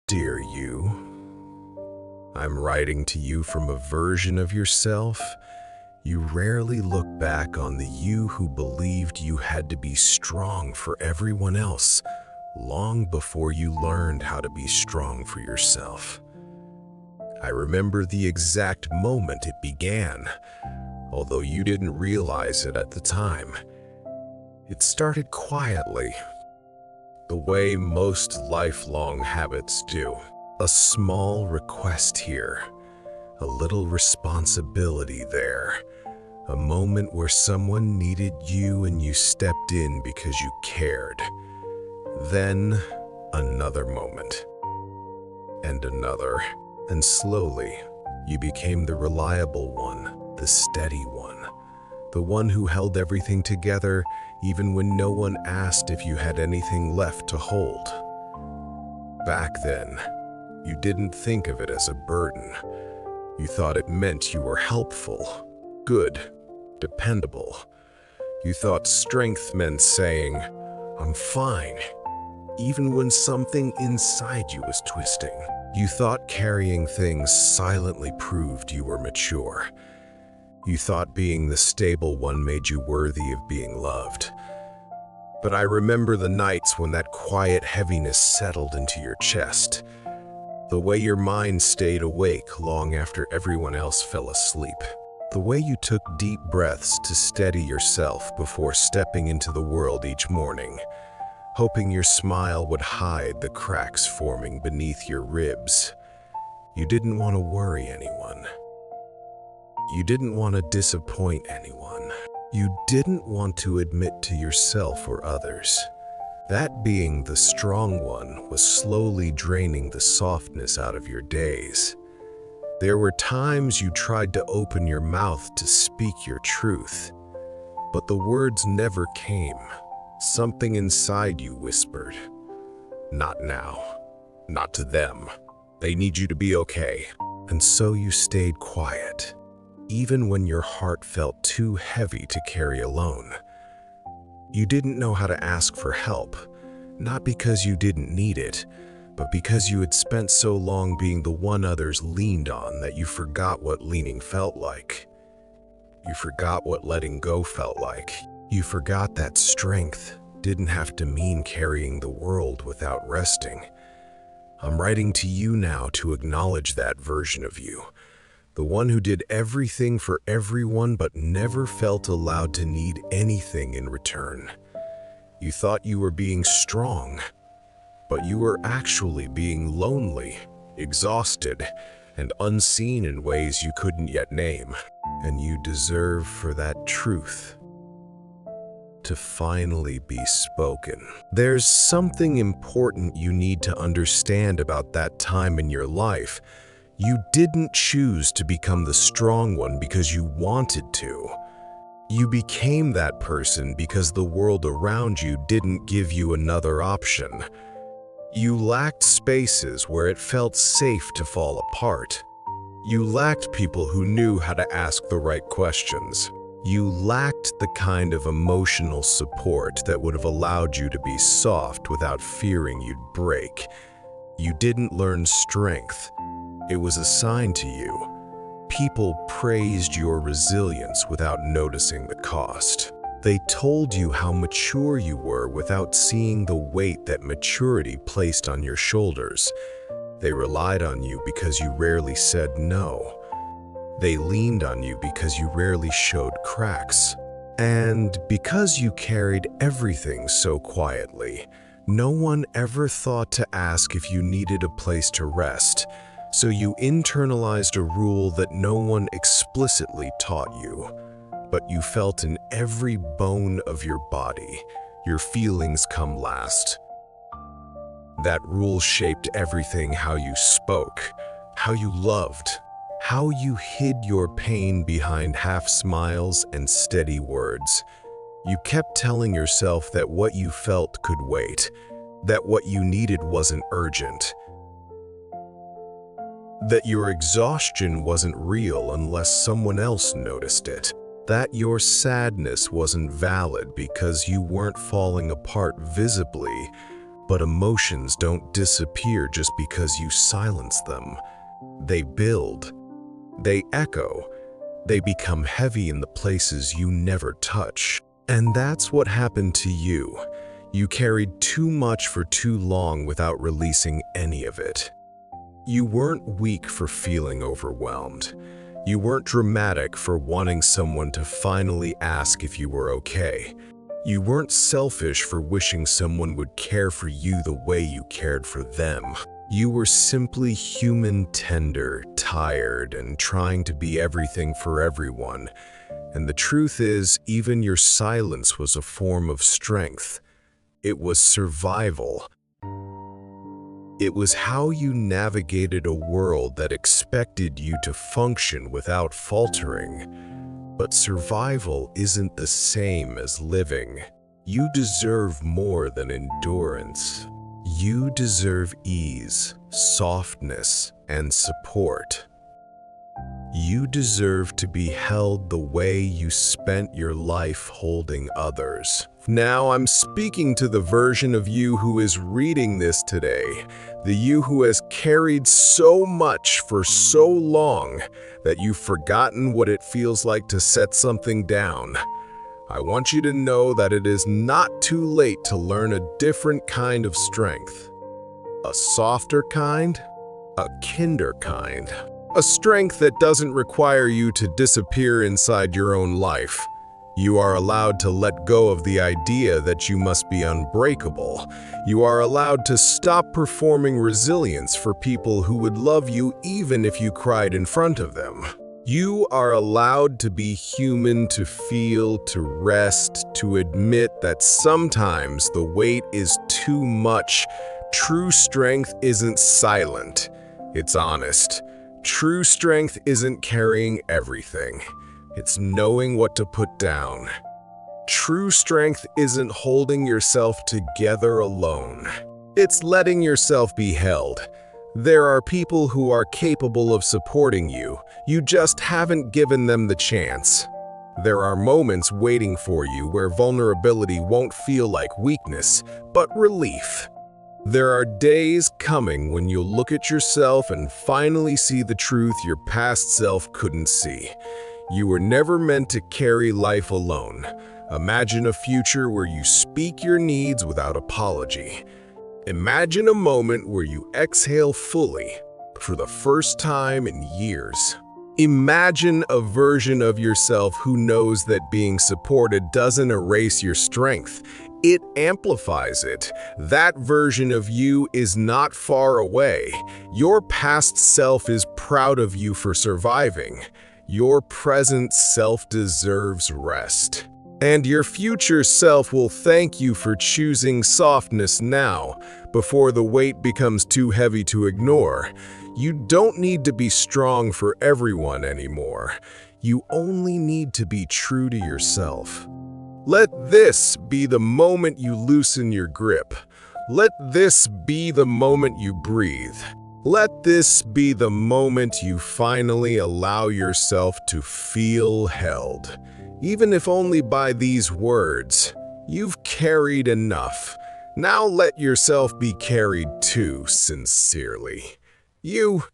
Dear you, I'm writing to you from a version of yourself you rarely look back on, the you who believed you had to be strong for everyone else long before you learned how to be strong for yourself. I remember the exact moment it began, although you didn't realize it at the time. It started quietly, the way most lifelong habits do. A small request here, a little responsibility there, a moment where someone needed you and you stepped in because you cared. Then another moment, and another, and slowly you became the reliable one, the steady one, the one who held everything together even when no one asked if you had anything left to hold. Back then, you didn't think of it as a burden. You thought it meant you were helpful, good, dependable. You thought strength meant saying, "I'm fine," even when something inside you was twisting. You thought carrying things silently proved you were mature. You thought being the stable one made you worthy of being loved. But I remember the nights when that quiet heaviness settled into your chest, the way your mind stayed awake long after everyone else fell asleep, the way you took deep breaths to steady yourself before stepping into the world each morning, hoping your smile would hide the cracks forming beneath your ribs. You didn't want to worry anyone. You didn't want to disappoint anyone. You didn't want to admit to yourself or others that being the strong one was slowly draining the softness out of your days. There were times you tried to open your mouth to speak your truth, but the words never came. Something inside you whispered, "Not now, not to them. They need you to be okay." And so you stayed quiet, even when your heart felt too heavy to carry alone. You didn't know how to ask for help, not because you didn't need it, but because you had spent so long being the one others leaned on that you forgot what leaning felt like. You forgot what letting go felt like. You forgot that strength didn't have to mean carrying the world without resting. I'm writing to you now to acknowledge that version of you, the one who did everything for everyone but never felt allowed to need anything in return. You thought you were being strong, but you were actually being lonely, exhausted, and unseen in ways you couldn't yet name. And you deserve for that truth to finally be spoken. There's something important you need to understand about that time in your life. You didn't choose to become the strong one because you wanted to. You became that person because the world around you didn't give you another option. You lacked spaces where it felt safe to fall apart. You lacked people who knew how to ask the right questions. You lacked the kind of emotional support that would have allowed you to be soft without fearing you'd break. You didn't learn strength. It was assigned to you. People praised your resilience without noticing the cost. They told you how mature you were without seeing the weight that maturity placed on your shoulders. They relied on you because you rarely said no. They leaned on you because you rarely showed cracks. And because you carried everything so quietly, no one ever thought to ask if you needed a place to rest. So you internalized a rule that no one explicitly taught you, but you felt in every bone of your body. Your feelings come last. That rule shaped everything: how you spoke, how you loved, how you hid your pain behind half smiles and steady words. You kept telling yourself that what you felt could wait, that what you needed wasn't urgent, that your exhaustion wasn't real unless someone else noticed it, that your sadness wasn't valid because you weren't falling apart visibly, But emotions don't disappear just because you silence them. They build. They echo. They become heavy in the places you never touch. And that's what happened to you. You carried too much for too long without releasing any of it. You weren't weak for feeling overwhelmed. You weren't dramatic for wanting someone to finally ask if you were okay. You weren't selfish for wishing someone would care for you the way you cared for them. You were simply human, tender, tired, and trying to be everything for everyone. And the truth is, even your silence was a form of strength. It was survival. It was how you navigated a world that expected you to function without faltering. But survival isn't the same as living. You deserve more than endurance. You deserve ease, softness, and support. You deserve to be held the way you spent your life holding others. Now I'm speaking to the version of you who is reading this today, the you who has carried so much for so long that you've forgotten what it feels like to set something down. I want you to know that it is not too late to learn a different kind of strength. A softer kind, a kinder kind. A strength that doesn't require you to disappear inside your own life. You are allowed to let go of the idea that you must be unbreakable. You are allowed to stop performing resilience for people who would love you even if you cried in front of them. You are allowed to be human, to feel, to rest, to admit that sometimes the weight is too much. True strength isn't silent, it's honest. True strength isn't carrying everything. It's knowing what to put down. True strength isn't holding yourself together alone. It's letting yourself be held. There are people who are capable of supporting you. You just haven't given them the chance. There are moments waiting for you where vulnerability won't feel like weakness, but relief. There are days coming when you'll look at yourself and finally see the truth your past self couldn't see. You were never meant to carry life alone. Imagine a future where you speak your needs without apology. Imagine a moment where you exhale fully for the first time in years. Imagine a version of yourself who knows that being supported doesn't erase your strength. It amplifies it. That version of you is not far away. Your past self is proud of you for surviving. Your present self deserves rest. And your future self will thank you for choosing softness now, before the weight becomes too heavy to ignore. You don't need to be strong for everyone anymore. You only need to be true to yourself. Let this be the moment you loosen your grip. Let this be the moment you breathe. Let this be the moment you finally allow yourself to feel held. Even if only by these words, you've carried enough. Now let yourself be carried too sincerely. You